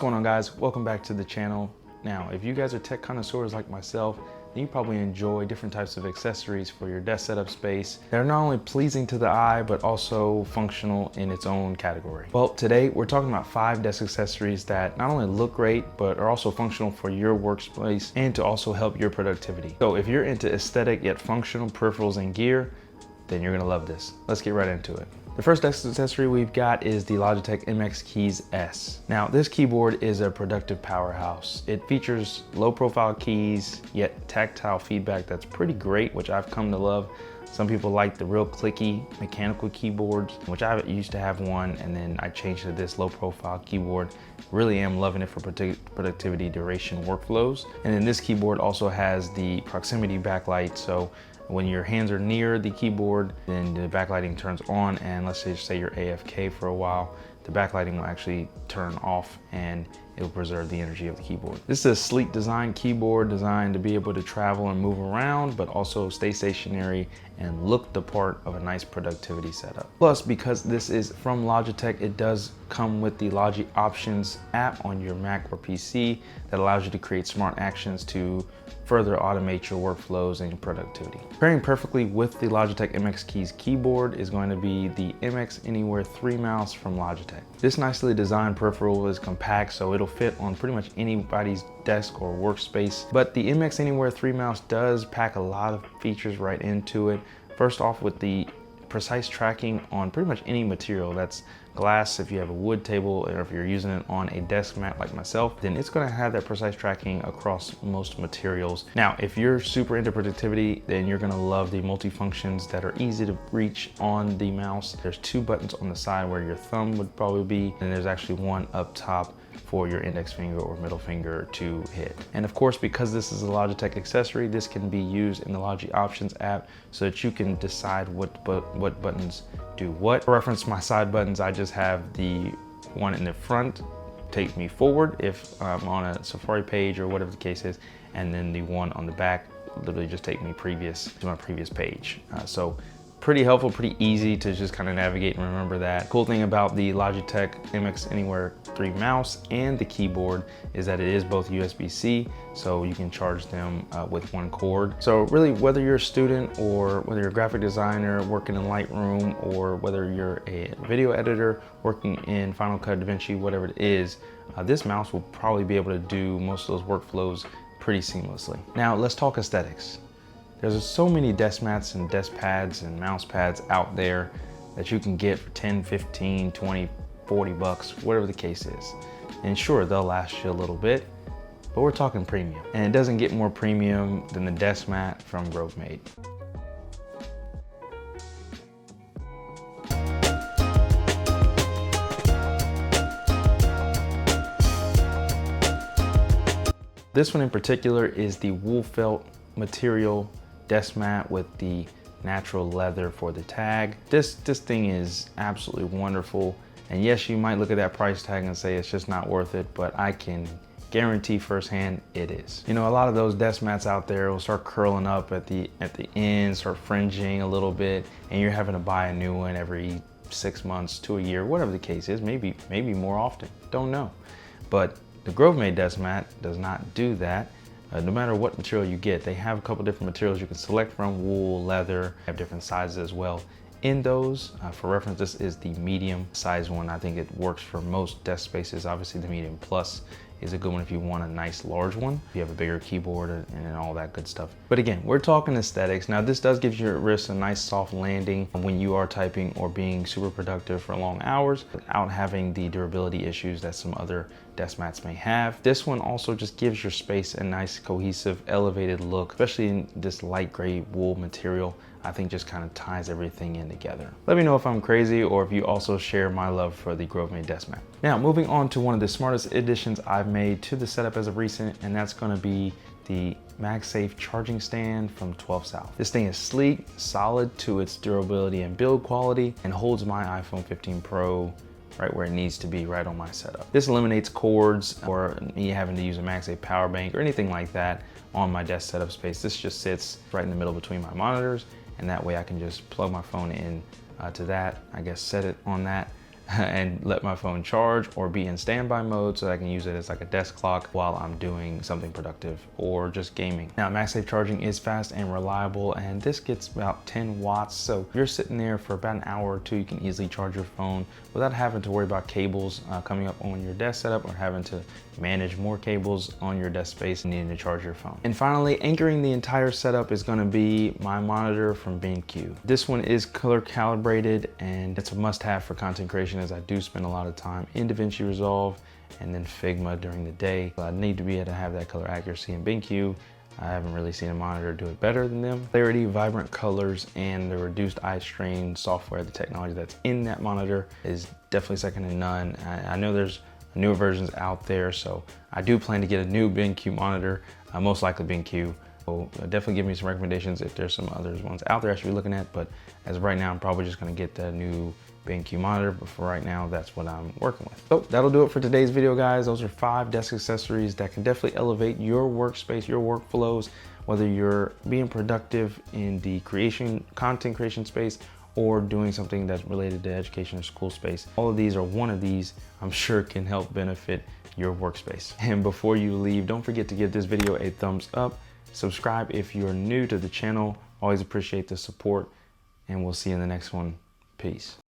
going on, guys? Welcome back to the channel. Now, if you guys are tech connoisseurs like myself, then you probably enjoy different types of accessories for your desk setup space that are not only pleasing to the eye, but also functional in its own category. Well, today we're talking about 5 desk accessories that not only look great, but are also functional for your workspace and to also help your productivity. So if you're into aesthetic yet functional peripherals and gear, then you're gonna love this. Let's get right into it. The first desk accessory we've got is the Logitech MX Keys S. Now, this keyboard is a productive powerhouse. It features low profile keys, yet tactile feedback that's pretty great, which I've come to love. Some people like the real clicky mechanical keyboards, which I used to have one, and then I changed to this low profile keyboard. Really am loving it for productivity duration workflows. And then this keyboard also has the proximity backlight, so when your hands are near the keyboard, then the backlighting turns on, and let's say you're AFK for a while, the backlighting will actually turn off and it will preserve the energy of the keyboard. This is a sleek design keyboard designed to be able to travel and move around, but also stay stationary and look the part of a nice productivity setup. Plus, because this is from Logitech, it does come with the Logi Options app on your Mac or PC that allows you to create smart actions to further automate your workflows and your productivity. Pairing perfectly with the Logitech MX Keys keyboard is going to be the MX Anywhere 3 mouse from Logitech. This nicely designed peripheral is compact, so it'll fit on pretty much anybody's desk or workspace. But the MX Anywhere 3 mouse does pack a lot of features right into it. First off, with the precise tracking on pretty much any material. That's glass if you have a wood table, or if you're using it on a desk mat like myself, then it's going to have that precise tracking across most materials. Now, if you're super into productivity, then you're going to love the multi-functions that are easy to reach on the mouse. There's 2 buttons on the side where your thumb would probably be, and there's actually one up top for your index finger or middle finger to hit. And of course, because this is a Logitech accessory, this can be used in the Logi Options app so that you can decide what buttons do what. For reference, my side buttons, I just have the one in the front take me forward if I'm on a Safari page or whatever the case is, and then the one on the back literally just take me to my previous page. So pretty helpful, pretty easy to just kind of navigate and remember that. Cool thing about the Logitech MX Anywhere 3 mouse and the keyboard is that it is both USB-C, so you can charge them with one cord. So really, whether you're a student or whether you're a graphic designer working in Lightroom, or whether you're a video editor working in Final Cut, DaVinci, whatever it is, this mouse will probably be able to do most of those workflows pretty seamlessly. Now let's talk aesthetics. There's so many desk mats and desk pads and mouse pads out there that you can get for 10, 15, 20, 40 bucks, whatever the case is. And sure, they'll last you a little bit, but we're talking premium. And it doesn't get more premium than the desk mat from Grovemade. This one in particular is the wool felt material desk mat with the natural leather for the tag. This thing is absolutely wonderful. And yes, you might look at that price tag and say it's just not worth it, but I can guarantee firsthand it is. You know, a lot of those desk mats out there will start curling up at the end, start fringing a little bit, and you're having to buy a new one every 6 months to a year, whatever the case is, maybe more often, don't know. But the Grovemade Desk Mat does not do that. No matter what material you get, they have a couple different materials you can select from: wool, leather, have different sizes as well. In those, for reference, this is the medium size one. I think it works for most desk spaces. Obviously the medium plus is a good one if you want a nice large one, if you have a bigger keyboard and all that good stuff. But again, we're talking aesthetics. Now this does give your wrist a nice soft landing when you are typing or being super productive for long hours without having the durability issues that some other desk mats may have. This one also just gives your space a nice cohesive elevated look, especially in this light gray wool material. I think just kind of ties everything in together. Let me know if I'm crazy or if you also share my love for the Grovemade Desk Mat. Now, moving on to one of the smartest additions I've made to the setup as of recent, and that's gonna be the MagSafe Charging Stand from 12 South. This thing is sleek, solid to its durability and build quality, and holds my iPhone 15 Pro right where it needs to be, right on my setup. This eliminates cords or me having to use a MagSafe power bank or anything like that on my desk setup space. This just sits right in the middle between my monitors, and that way I can just plug my phone in to that, I guess set it on that, and let my phone charge or be in standby mode so that I can use it as like a desk clock while I'm doing something productive or just gaming. Now, MagSafe charging is fast and reliable, and this gets about 10 watts. So if you're sitting there for about an hour or two, you can easily charge your phone without having to worry about cables coming up on your desk setup or having to manage more cables on your desk space and needing to charge your phone. And finally, anchoring the entire setup is going to be my monitor from BenQ. This one is color calibrated, and it's a must-have for content creation, as I do spend a lot of time in DaVinci Resolve and then Figma during the day. So I need to be able to have that color accuracy in BenQ. I haven't really seen a monitor do it better than them. Clarity, vibrant colors, and the reduced eye strain software, the technology that's in that monitor is definitely second to none. I know there's newer versions out there, so I do plan to get a new BenQ monitor, most likely BenQ. So definitely give me some recommendations if there's some other ones out there I should be looking at, but as of right now, I'm probably just gonna get the new BenQ monitor, but for right now, that's what I'm working with. So that'll do it for today's video, guys. Those are 5 desk accessories that can definitely elevate your workspace, your workflows, whether you're being productive in the content creation space, or doing something that's related to education or school space. All of these, or one of these, I'm sure can help benefit your workspace. And before you leave, don't forget to give this video a thumbs up. Subscribe if you're new to the channel. Always appreciate the support, and we'll see you in the next one. Peace.